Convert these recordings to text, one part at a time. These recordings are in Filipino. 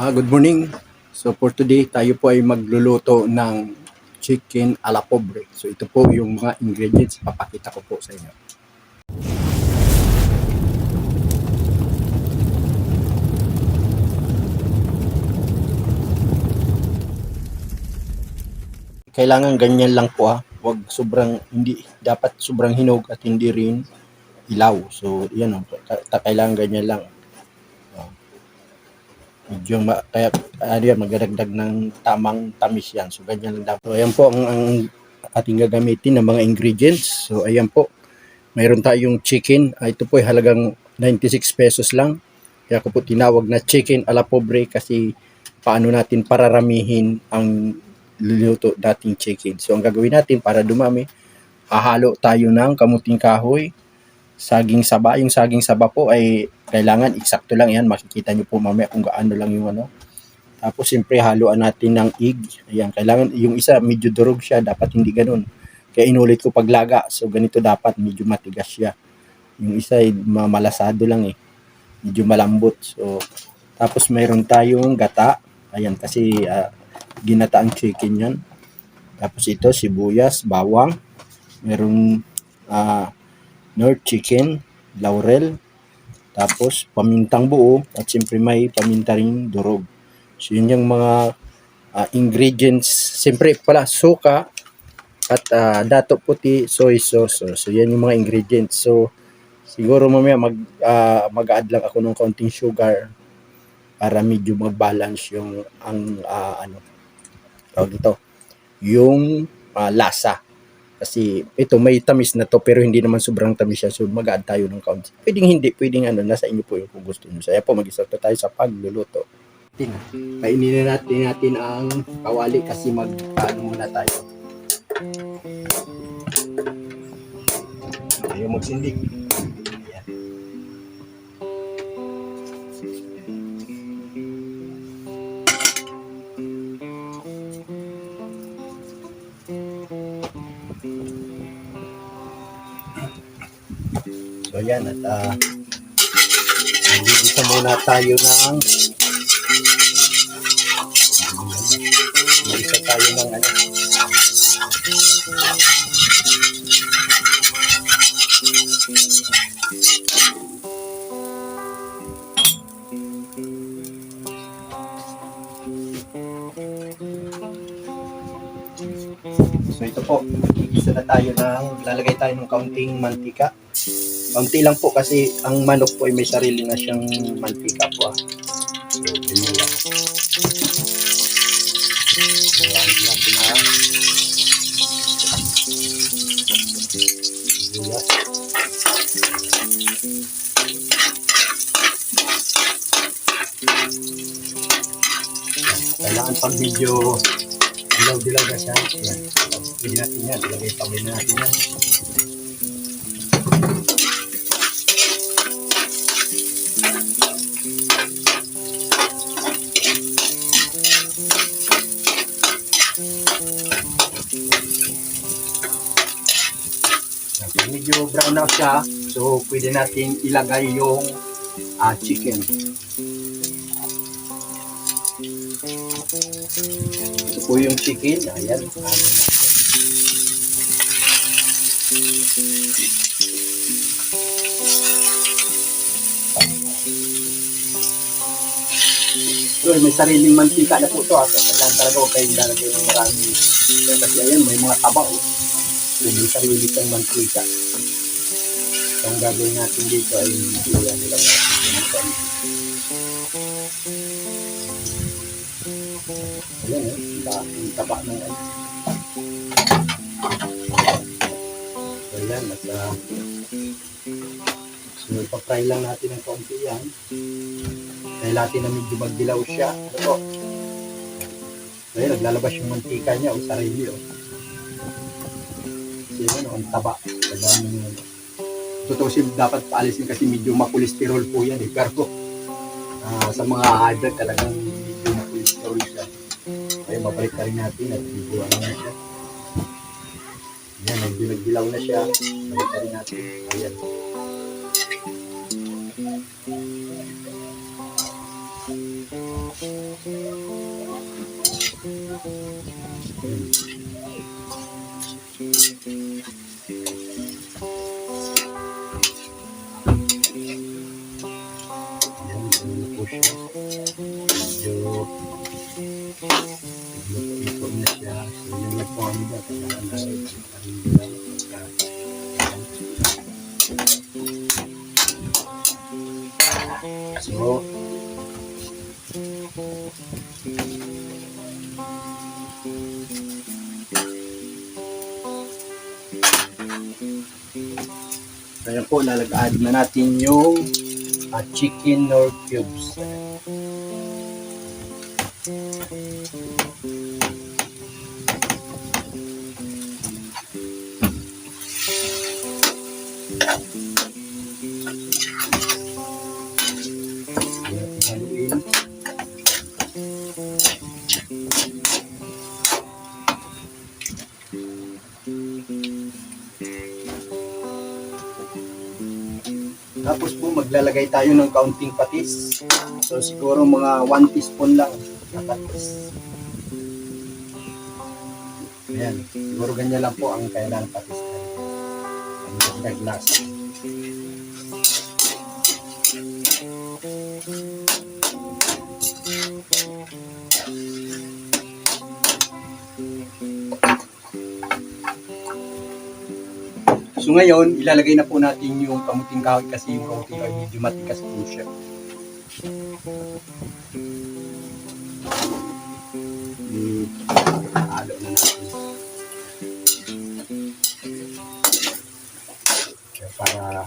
Good morning. So for today, tayo po ay magluluto ng chicken a la pobre. So ito po yung mga ingredients, papakita ko po sa inyo. Kailangan ganyan lang po. Huwag sobrang, hindi, dapat sobrang hinog at hindi rin ilaw. So yan, kailangan ganyan lang. Medyo kaya magdadagdag ng tamang tamis yan. So ganyan lang dapat. So ayan po ang ating gagamitin ng mga ingredients. So ayan po. Mayroon tayong chicken. Ito po ay halagang 96 pesos lang. Kaya ko po tinawag na chicken a la pobre kasi paano natin pararamihin ang luluto dating chicken. So ang gagawin natin para dumami, hahalo tayo ng kamuting kahoy, saging saba. Yung saging saba po ay kailangan eksakto lang yan. Makikita nyo po mamaya kung gaano lang yung ano. Tapos siyempre haluan natin ng egg. Ayan, kailangan yung isa medyo durog siya, dapat hindi ganun. Kaya inulit ko paglaga. So ganito dapat, medyo matigas siya. Yung isa ay malasado lang eh. Medyo malambot. So tapos mayroon tayong gata. Ayan kasi ginataang chicken yan. Tapos ito sibuyas, bawang. Mayroong North chicken, laurel, tapos pamintang buo at siyempre may paminta ring durog. So yun yung mga ingredients. Siyempre pala suka at dato puti, soy sauce. So yan yung mga ingredients. So siguro mamaya mag-add lang ako ng konting sugar para medyo mag-balance yung tawag ito, yung lasa. Kasi ito may tamis na to pero hindi naman sobrang tamis siya. So mag-add tayo ng kaunti. Pwedeng hindi, pwedeng nasa inyo po yung kung gusto niyo. So kaya po mag-start tayo sa pagluluto. Painin na natin ang kawali kasi muna tayo. Ayaw magsindik. So yan at nagigisa muna tayo ng nagigisa tayo ng So ito po, nagigisa na tayo lalagay tayo ng kaunting mantika. Kaunti lang po kasi ang manok po ay may sarili na siyang mantika po. So, ganyan lang. So, natin na sibuyas. Kailangan pang medyo dilaw-dilaw na siya. Yan. Pwede natin yan. Ilagay na natin yan. Medyo brown na siya, so pwede natin ilagay yung chicken. Ito po yung chicken, ayan. So may sariling mantika na po ito. Kailangan talaga huwag kayong lalagay ng marami. Kasi ayan, may mga taba. May sarili kang mantika. So, ang gagawin natin dito ay ilan lang natin. Ayan yung taba ng So ayan, so ipapry lang natin ng kaunti yan. Dahil natin na medyo magdilaw siya. Ito. Ayan, naglalabas yung mantika niya o sarili Kasi ang taba. Tutusin dapat paalisin kasi medyo makolesterol po yan pero sa mga high blood talagang medyo makolesterol siya. Kaya mabalik ka rin natin at biguan na siya. Yan, medyo nagdilaw na siya. Balik ka rin natin. Ayan. Ayan, ano po siya. Medyo luto na siya. So, yun lang po kami ba. Kailangan na rin lang. So, ayan po, add na natin yung chicken nor cubes. Haluin. Tapos po maglalagay tayo ng kaunting patis. So siguro mga 1 teaspoon lang na patis. Ayan, siguro ganyan lang po ang kailangan patis. Ang dagdag lasa. So ngayon, ilalagay na po natin yung kamuting kahoy kasi yung kamuting kahoy medyo matigas po siya. Halo na natin. So, para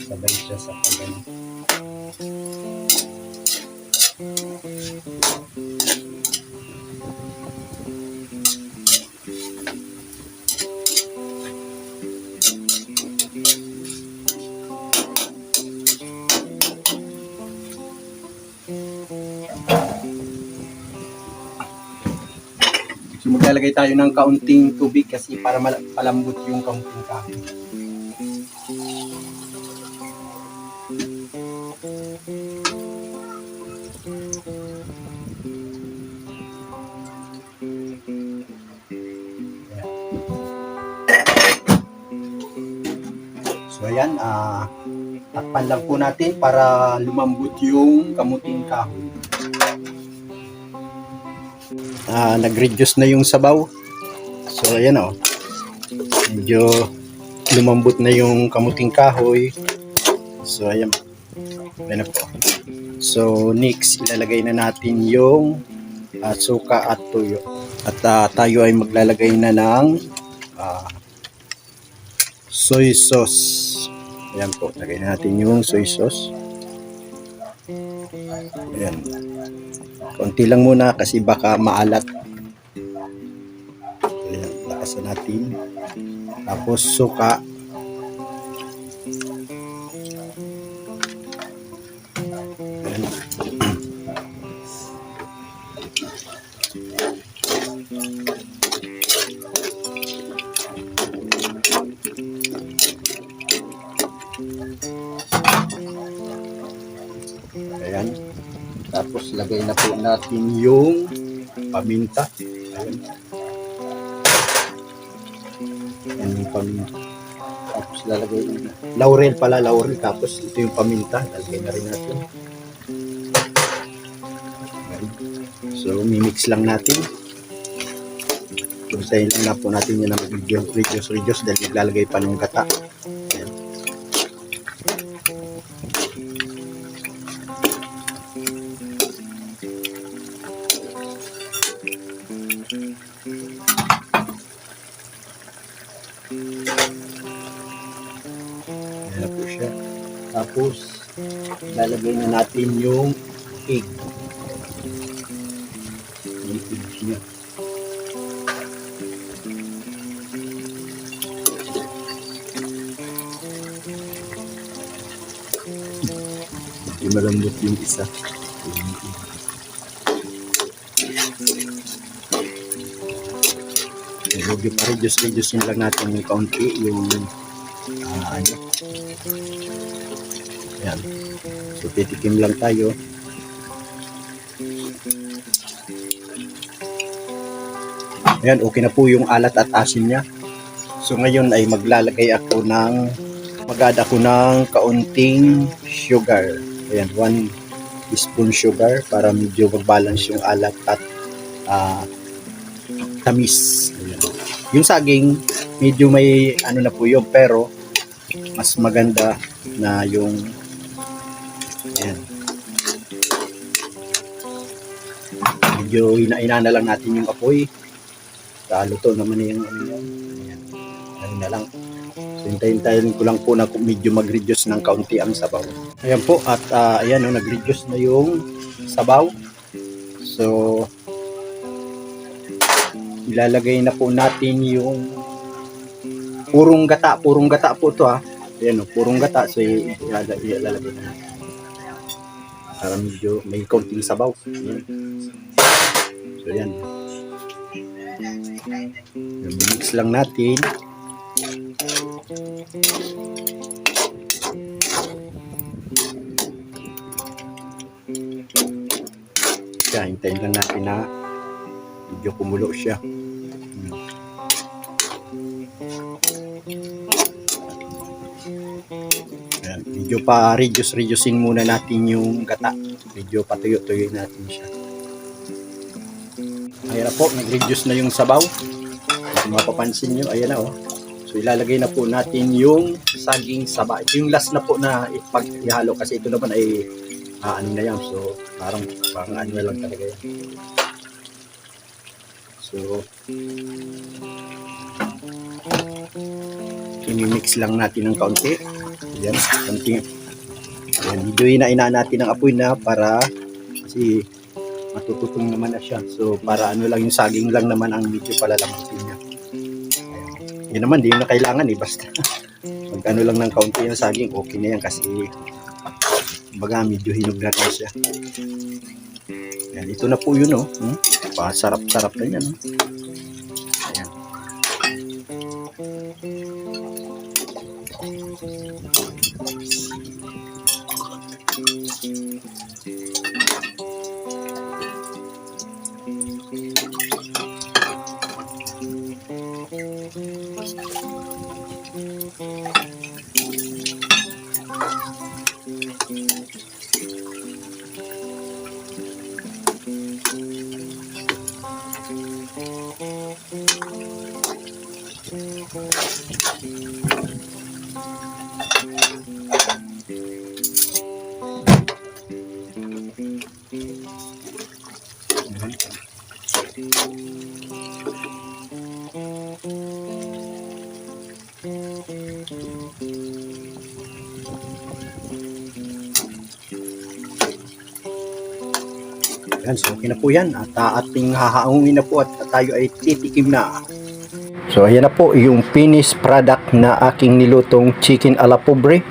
sabay siya sa pagano. So maglalagay tayo ng kaunting tubig kasi para palambot yung kaunting kahoy. So ayan, takpan lang po natin para lumambot yung kamuting kahoy. Nag-reduce na yung sabaw. So ayan o. Medyo lumambot na yung kamuting kahoy. So ayan. Ayan na po. So next, ilalagay na natin yung suka at tuyo. At tayo ay maglalagay na ng soy sauce. Ayan po. Lagay na natin yung soy sauce. Ayan. Konti lang muna kasi baka maalat. Ayan, lakasan natin. Tapos suka. Ayan. Ayan. Tapos lagay na po natin yung paminta. Ayan. Ayan yung paminta. Tapos lalagay laurel pala, laurel. Tapos ito yung paminta. Lalagay na rin natin. Ayan. So mimix lang natin. Pagsayin lang na po natin yun ng reduce dahil maglalagay pa ng gata. Ayan. Ayan na po siya. Tapos, lalagay na natin yung egg. Yung egg niya. Hindi malambot yung isa. Reduce lang natin yung kaunti yung ano. Ayan. So titikim lang tayo. Ayan, okay na po yung alat at asin niya. So ngayon ay mag-add ako ng kaunting sugar. Ayan, 1 teaspoon sugar para medyo mag-balance yung alat at tamis. Ayan. Yung saging, medyo may ano na po yun, pero mas maganda na yung ayan. Medyo ina na lang natin yung apoy. Luto naman yung ayan. Ano na lang. So, hintayin ko lang po na medyo mag-reduce ng kaunti ang sabaw. Ayan po, at ayan, nag-reduce na yung sabaw. So, ilalagay na po natin yung purong gata po ito ha. Ayan o, purong gata. So, ilalagay na natin. Para medyo may kaunting sabaw. Ayan. So, ayan. Mix lang natin. Kaya hintayin lang natin na medyo kumulo siya. Ayan, medyo pa-reducein muna natin yung gata. Medyo patuyo-tuyo natin siya. Ayan na po, nag-reduce na yung sabaw. Kung mapapansin nyo, ayan na oh. So ilalagay na po natin yung saging saba. Ito yung last na po na ipag-ihalo kasi ito naman ay ano na yan. So parang ano na lang talaga yan. So i-mix lang natin ng kaunti. Ayan, kaunti. Ayan, medyo ina natin ang apoy na para kasi matututong naman na siya. So para ano lang yung saging lang naman ang medyo palalambutin niya. Yun naman, di yun na kailangan eh. Basta pag ano lang ng kaunti yung saging, okay na yan kasi baga medyo hinog na rin siya. Yan, ito na po yun oh. Pasarap-sarap na yan. Ayan. Yan, so okay na po yan at ating hahaungin na po at tayo ay titikim na. So ayan na po yung finished product na aking nilutong chicken a la pobre.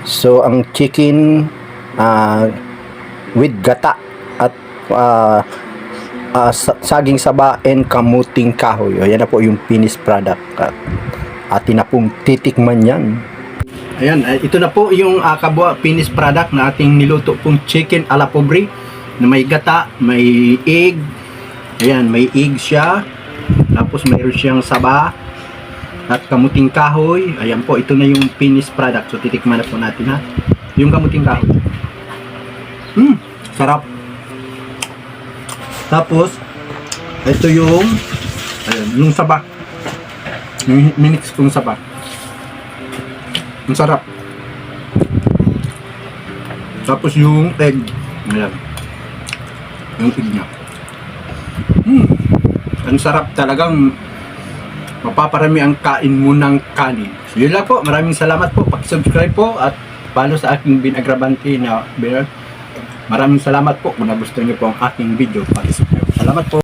So ang chicken with gata at saging saba and kamuting kahoy. Ayan na po yung finished product at atin na pong titikman yan. Ayan, ito na po yung kabua finished product na ating niluto pong chicken a la pobre na may gata, may egg. Ayan, may egg siya. Tapos mayroon siyang saba at kamuting kahoy. Ayan po, ito na yung finished product. So titikman na po natin ha. Yung kamuting kahoy. Sarap. Tapos ito yung ayan, yung saba. Yung minix kong saba. Ang sarap. Tapos yung egg. Ayan. Yung egg niya. Ang sarap talagang mapaparami ang kain mo ng kanin. So yun lang po. Maraming salamat po. Pag-subscribe po at follow sa aking Binagrabante na bear. Maraming salamat po kung nagustuhan niyo po ang aking video. Pag-subscribe. Salamat po.